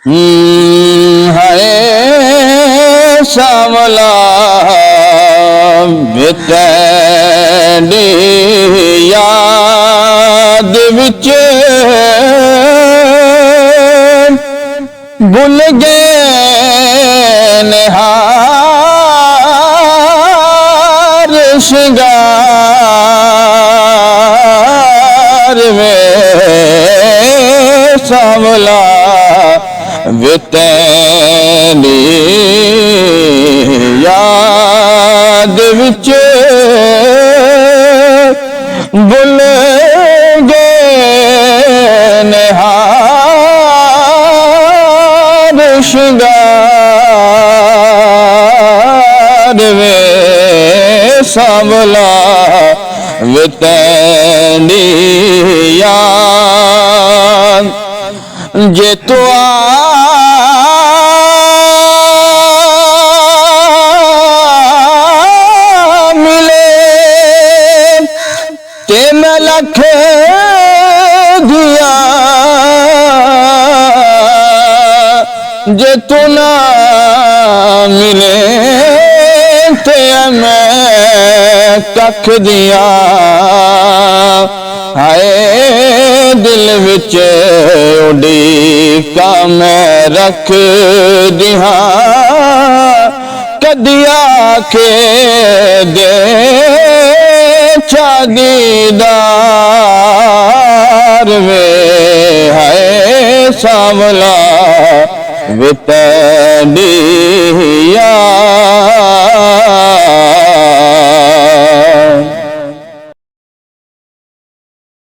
हाय सावला तेरी याद विच भुल गए निहार शिंगार में सावला वे तेरी याद विच भुल गए निहार शिंगार वे सावला वे तेरी याद जे तू मिले ते मैं लख दिया जे तू ना मिले ते मैं कख दिया हाय दिल विच उड़ीका मैं रख दिया कदिया के दे दीदार वे हाय सावला वे तेरी